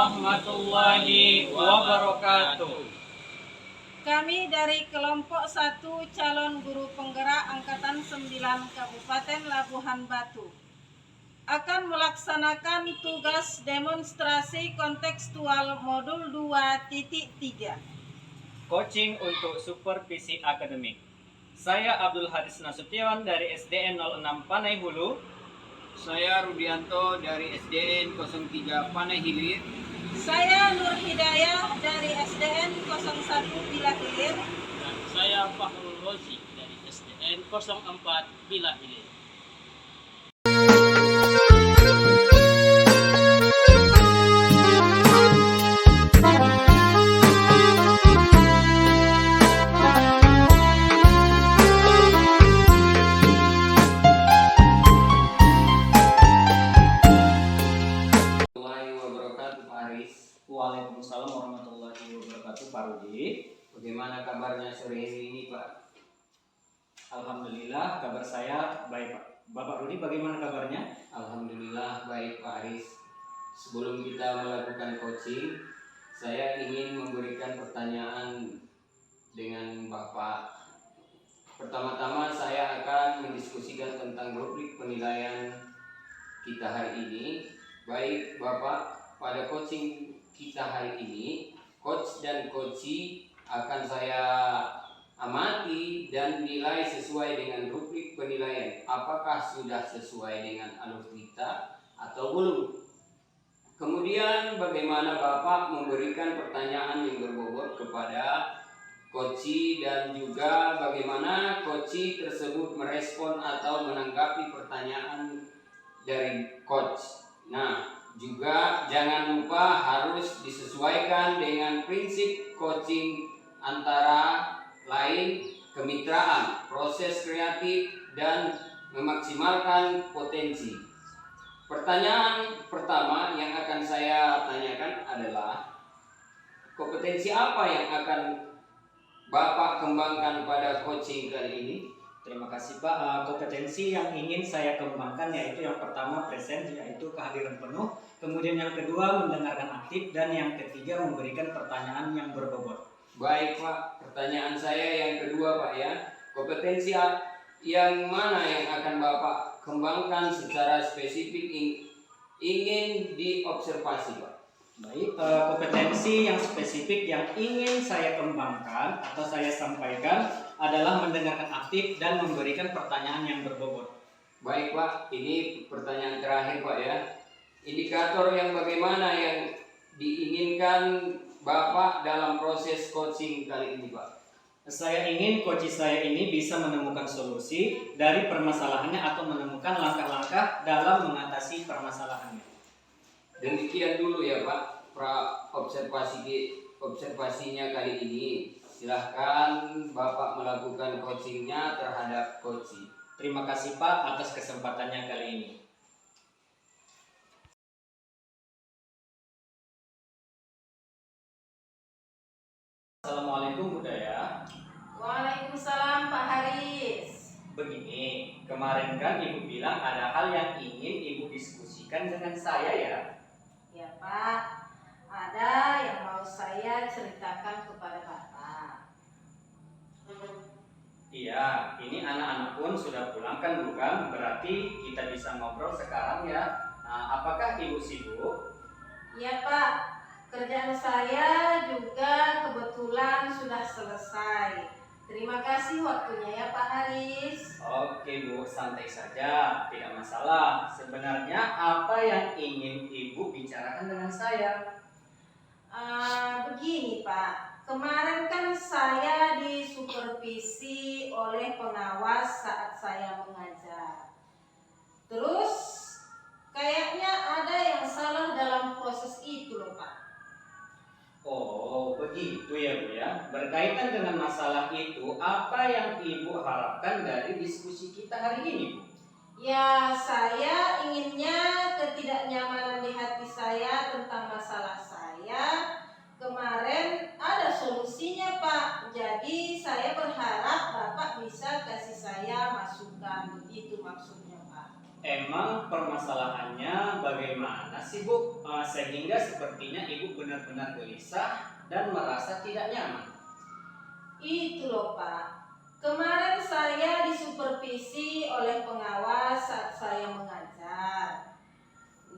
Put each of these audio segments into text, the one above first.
warahmatullahi wabarakatuh. Kami dari kelompok 1 calon guru penggerak Angkatan 9 Kabupaten Labuhan Batu akan melaksanakan tugas demonstrasi kontekstual modul 2.3. Coaching untuk supervisi akademik. Saya Abdul Hadis Nasution dari SDN 06 Panai Hulu. Saya Rudianto dari SDN 03 Panai Hilir. Saya Nur Hidayah dari SDN 01 Bila Hilir. Dan saya Fahrul Rozi dari SDN 04 Bila Hilir. Waalaikumsalam warahmatullahi wabarakatuh, Pak Rudi. Bagaimana kabarnya sore ini, Pak? Alhamdulillah, kabar saya baik, Pak. Bapak Rudi, bagaimana kabarnya? Alhamdulillah baik, Pak Aris. Sebelum kita melakukan coaching, saya ingin memberikan pertanyaan dengan Bapak. Pertama-tama saya akan mendiskusikan tentang rubrik penilaian kita hari ini. Baik, Bapak, pada coaching kita hari ini, coach dan coachee akan saya amati dan nilai sesuai dengan rubrik penilaian. Apakah sudah sesuai dengan alur kita atau belum? Kemudian bagaimana Bapak memberikan pertanyaan yang berbobot kepada coachee dan juga bagaimana coachee tersebut merespon atau menanggapi pertanyaan dari coach. Nah, juga jangan lupa harus disesuaikan dengan prinsip coaching antara lain kemitraan, proses kreatif, dan memaksimalkan potensi. Pertanyaan pertama yang akan saya tanyakan adalah kompetensi apa yang akan Bapak kembangkan pada coaching kali ini? Terima kasih, Pak. Kompetensi yang ingin saya kembangkan yaitu yang pertama present, yaitu kehadiran penuh. Kemudian yang kedua mendengarkan aktif, dan yang ketiga memberikan pertanyaan yang berbobot. Baik, Pak. Pertanyaan saya yang kedua, Pak, ya. Kompetensi yang mana yang akan Bapak kembangkan secara spesifik ingin diobservasi, Pak? Baik, kompetensi yang spesifik yang ingin saya kembangkan atau saya sampaikan adalah mendengarkan aktif dan memberikan pertanyaan yang berbobot. Baik, Pak, ini pertanyaan terakhir, Pak, ya. Indikator yang bagaimana yang diinginkan Bapak dalam proses coaching kali ini, Pak? Saya ingin coach saya ini bisa menemukan solusi dari permasalahannya atau menemukan langkah-langkah dalam mengatasi permasalahannya. Demikian dulu ya, Pak, observasinya kali ini. Silahkan Bapak melakukan coachingnya terhadap coaching. Terima kasih, Pak, atas kesempatannya kali ini. Assalamualaikum, Bu Daya. Waalaikumsalam, Pak Haris. Begini, kemarin kan Ibu bilang ada hal yang ingin Ibu diskusikan dengan saya, ya? Ya, Pak, ada yang mau saya ceritakan kepada Bapak. Iya, ini anak-anak pun sudah pulang kan, bukan? Berarti kita bisa ngobrol sekarang, ya. Nah, apakah Ibu sibuk? Ya, Pak, kerjaan saya juga kebetulan sudah selesai. Terima kasih waktunya ya, Pak Haris. Oke, Bu, santai saja, tidak masalah. Sebenarnya apa yang ingin Ibu bicarakan dengan saya? Begini, Pak, kemarin kan saya disupervisi oleh pengawas saat saya mengajar. Terus kayaknya ada yang salah dalam proses itu loh, Pak. Oh, begitu ya, Bu, ya. Berkaitan dengan masalah itu, apa yang Ibu harapkan dari diskusi kita hari ini, Bu? Ya, saya inginnya ketidaknyamanan di hati saya tentang masalah saya kemarin ada solusinya, Pak. Jadi saya berharap Bapak bisa kasih saya masukan. Begitu maksudnya, Pak. Emang permasalahannya bagaimana? bagaimana sih Bu? Sehingga sepertinya Ibu benar-benar gelisah dan merasa tidak nyaman. Itu loh Pak. Kemarin saya disupervisi oleh pengawas saat saya mengajar.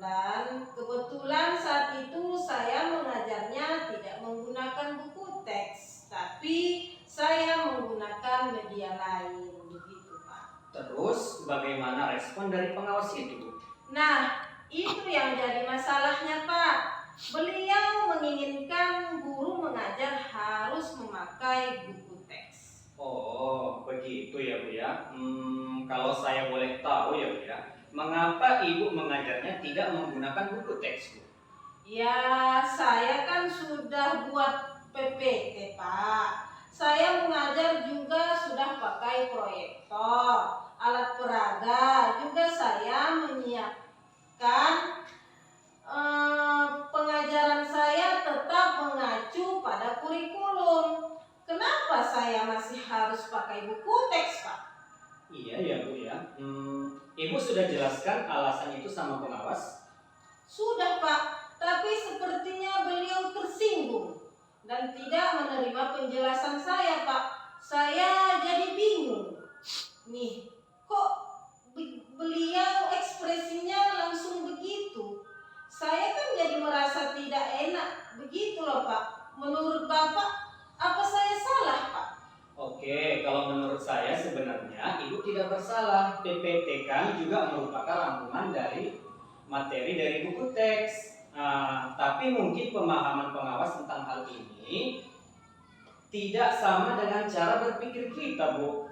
Dan kebetulan saat itu saya mengajarnya tidak menggunakan buku teks, tapi saya menggunakan media lain, begitu Pak. Terus bagaimana respon dari pengawas itu Bu? Nah, itu yang jadi masalahnya Pak. Beliau menginginkan guru mengajar harus memakai buku teks. Oh, begitu ya Bu ya. Kalau saya boleh tahu ya Bu ya, mengapa Ibu mengajarnya tidak menggunakan buku teks Bu? Ya, saya kan sudah buat PPT Pak. Saya mengajar juga sudah pakai proyektor, alat peraga, juga saya menyiapkan pengajaran saya tetap mengacu pada kurikulum. Kenapa saya masih harus pakai buku teks Pak? Iya ya Bu ya. Ibu sudah jelaskan alasan itu sama pengawas? Sudah Pak, tapi sepertinya beliau tersinggung dan tidak menerima penjelasan saya Pak. Saya jadi bingung. Nih, kok beliau ekspresinya langsung begitu? Saya kan jadi merasa tidak enak begitu loh Pak. Menurut Bapak, apa saya salah Pak? Oke, kalau menurut saya sebenarnya Ibu tidak bersalah. PPT kan juga merupakan rangkuman dari materi dari buku teks. Tapi mungkin pemahaman pengawas tentang hal ini tidak sama dengan cara berpikir kita, Bu.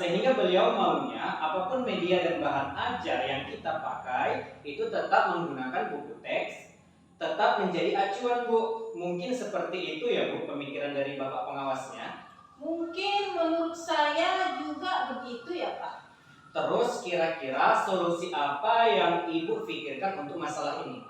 Sehingga beliau maunya apapun media dan bahan ajar yang kita pakai itu tetap menggunakan buku teks, tetap menjadi acuan, Bu. Mungkin seperti itu ya, Bu, pemikiran dari Bapak pengawasnya. Mungkin menurut saya juga begitu ya Pak. Terus kira-kira solusi apa yang Ibu pikirkan untuk masalah ini?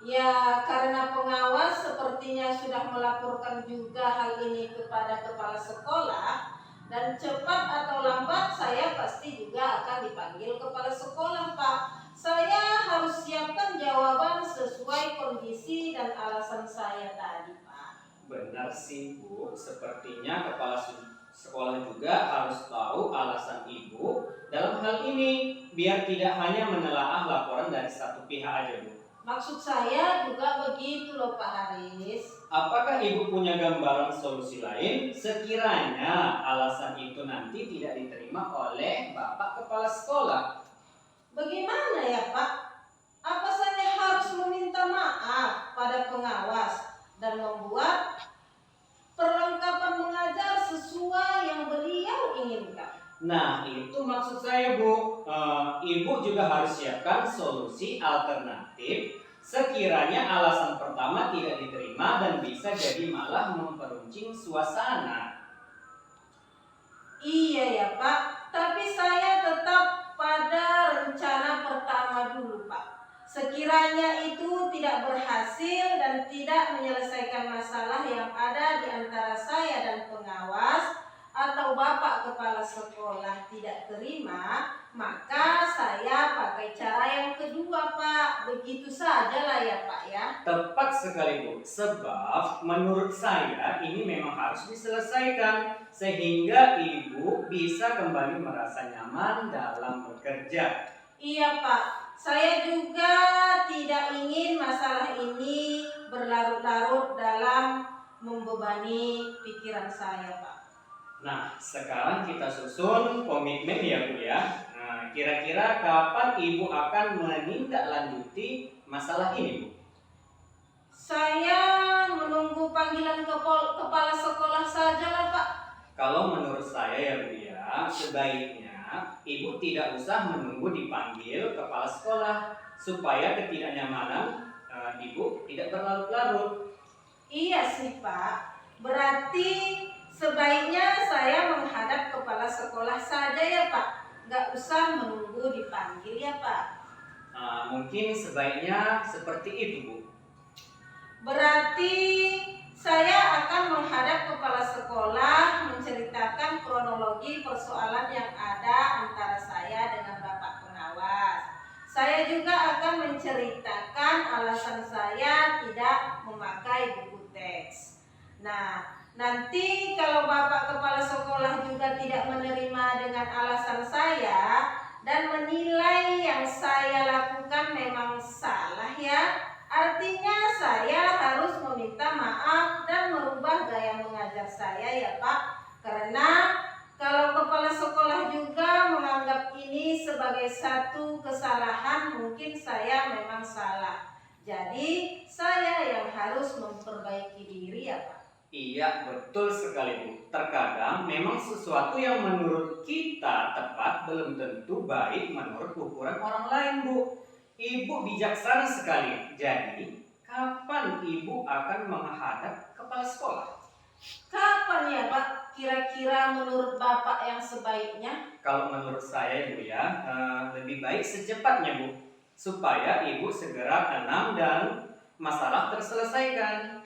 Ya, karena pengawas sepertinya sudah melaporkan juga hal ini kepada kepala sekolah, dan cepat atau lambat saya pasti juga akan dipanggil kepala sekolah Pak. Saya harus siapkan jawaban sesuai kondisi dan alasan saya tadi Pak. Benar sih Bu, sepertinya kepala sekolah juga harus tahu alasan Ibu dalam hal ini, biar tidak hanya menelaah laporan dari satu pihak aja Bu. Maksud saya juga begitu loh Pak Haris. Apakah Ibu punya gambaran solusi lain sekiranya alasan itu nanti tidak diterima oleh Bapak Kepala Sekolah? Bagaimana ya Pak? Apa saya harus meminta maaf pada pengawas dan membuat perlengkapan mengajar sesuai yang beliau inginkan? Nah, itu maksud saya Bu. Ibu juga harus siapkan solusi alternatif sekiranya alasan pertama tidak diterima dan bisa jadi malah memperuncing suasana. Iya ya Pak, tapi saya tetap pada rencana pertama dulu Pak. Sekiranya itu tidak berhasil dan tidak menyelesaikan masalah yang ada di antara saya dan pengawas, atau Bapak Kepala Sekolah tidak terima, maka saya pakai cara yang kedua Pak. Begitu saja lah ya Pak ya. Tepat sekali Bu, sebab menurut saya ini memang harus diselesaikan sehingga Ibu bisa kembali merasa nyaman dalam bekerja. Iya Pak, saya juga tidak ingin masalah ini berlarut-larut dalam membebani pikiran saya Pak. Nah, sekarang kita susun komitmen ya Bu ya. Nah, kira-kira kapan Ibu akan menindaklanjuti masalah ini Bu? Saya menunggu panggilan kepala sekolah saja lah Pak. Kalau menurut saya ya Bu ya, sebaiknya Ibu tidak usah menunggu dipanggil kepala sekolah supaya ketidaknyamanan Ibu tidak berlarut-larut. Iya sih Pak, berarti sebaiknya saya menghadap kepala sekolah saja ya Pak. Gak usah menunggu dipanggil ya Pak. Mungkin sebaiknya seperti itu Bu. Berarti saya akan menghadap kepala sekolah menceritakan kronologi persoalan yang ada antara saya dengan Bapak pengawas. Saya juga akan menceritakan alasan saya tidak memakai buku teks. Nah, nanti kalau Bapak Kepala Sekolah juga tidak menerima dengan alasan saya dan menilai yang saya lakukan memang salah ya, artinya saya harus meminta maaf dan merubah gaya mengajar saya ya Pak. Karena kalau kepala sekolah juga menganggap ini sebagai satu kesalahan, mungkin saya memang salah. Jadi saya yang harus memperbaiki diri ya Pak. Iya, betul sekali Bu. Terkadang memang sesuatu yang menurut kita tepat belum tentu baik menurut ukuran orang lain Bu. Ibu bijaksana sekali. Jadi, kapan Ibu akan menghadap kepala sekolah? Kapan ya Pak kira-kira menurut Bapak yang sebaiknya? Kalau menurut saya Bu ya, lebih baik secepatnya Bu. Supaya Ibu segera tenang dan masalah terselesaikan.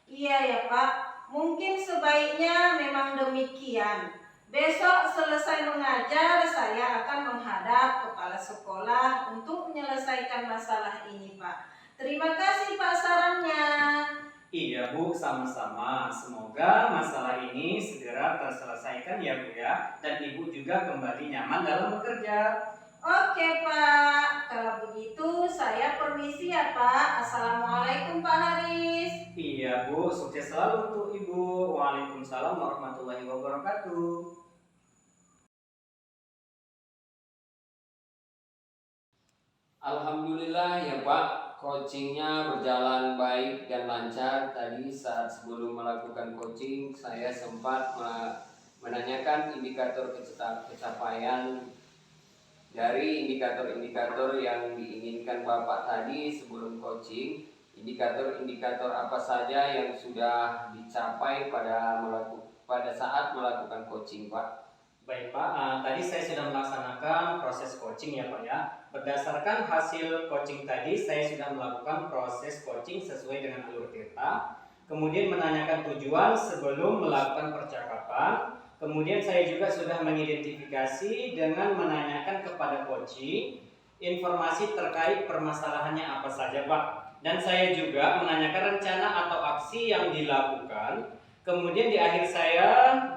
Iya ya Pak, mungkin sebaiknya memang demikian. Besok selesai mengajar, saya akan menghadap kepala sekolah untuk menyelesaikan masalah ini Pak. Terima kasih Pak sarannya. Iya Bu, sama-sama. Semoga masalah ini segera terselesaikan ya Bu ya. Dan Ibu juga kembali nyaman dalam bekerja. Oke Pak, kalau begitu saya permisi ya Pak. Assalamualaikum Pak Haris. Iya Bu, sukses selalu untuk Ibu. Waalaikumsalam warahmatullahi wabarakatuh. Alhamdulillah ya Pak, coachingnya berjalan baik dan lancar. Tadi saat sebelum melakukan coaching, saya sempat menanyakan indikator kecapaian dari indikator-indikator yang diinginkan Bapak tadi sebelum coaching. Indikator-indikator apa saja yang sudah dicapai pada saat melakukan coaching Pak? Baik Pak, tadi saya sudah melaksanakan proses coaching ya Pak ya. Berdasarkan hasil coaching tadi, saya sudah melakukan proses coaching sesuai dengan alur tirta. Kemudian menanyakan tujuan sebelum melakukan percakapan. Kemudian saya juga sudah mengidentifikasi dengan menanyakan kepada coaching informasi terkait permasalahannya apa saja Pak. Dan saya juga menanyakan rencana atau aksi yang dilakukan. Kemudian di akhir saya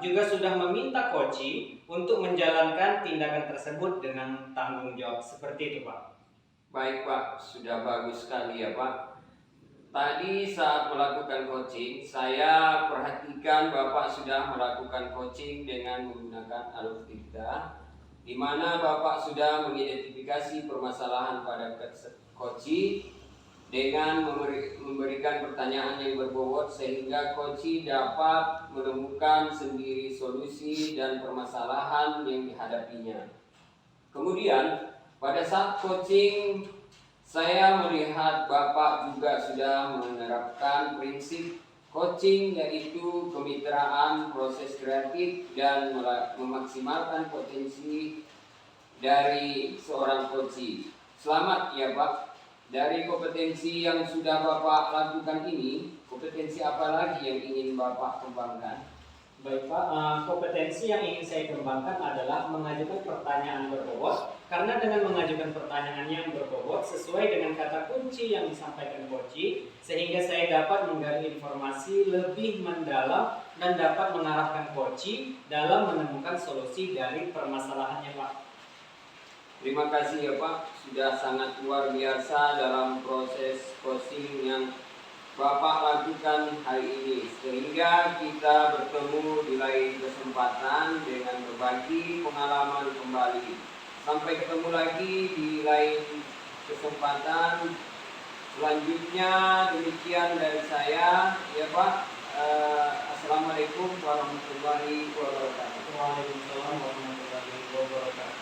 juga sudah meminta coaching untuk menjalankan tindakan tersebut dengan tanggung jawab. Seperti itu Pak. Baik Pak, sudah bagus sekali ya Pak. Tadi saat melakukan coaching, saya perhatikan Bapak sudah melakukan coaching dengan menggunakan alur tirta, di mana Bapak sudah mengidentifikasi permasalahan pada coaching dengan memberikan pertanyaan yang berbobot sehingga coaching dapat menemukan sendiri solusi dan permasalahan yang dihadapinya. Kemudian pada saat coaching, saya melihat Bapak juga sudah menerapkan prinsip coaching, yaitu kemitraan, proses kreatif, dan memaksimalkan potensi dari seorang coaching. Selamat ya Pak. Dari kompetensi yang sudah Bapak lakukan ini, kompetensi apa lagi yang ingin Bapak kembangkan? Baik Pak, kompetensi yang ingin saya kembangkan adalah mengajukan pertanyaan berbobot. Karena dengan mengajukan pertanyaan yang berbobot sesuai dengan kata kunci yang disampaikan coaching, sehingga saya dapat menggali informasi lebih mendalam dan dapat mengarahkan coaching dalam menemukan solusi dari permasalahannya Pak. Terima kasih ya Pak, sudah sangat luar biasa dalam proses coaching yang Bapak lakukan hari ini, sehingga kita bertemu di lain kesempatan dengan berbagi pengalaman kembali. Sampai ketemu lagi di lain kesempatan selanjutnya. Demikian dari saya ya Pak. Assalamualaikum warahmatullahi wabarakatuh. Waalaikumsalam warahmatullahi wabarakatuh.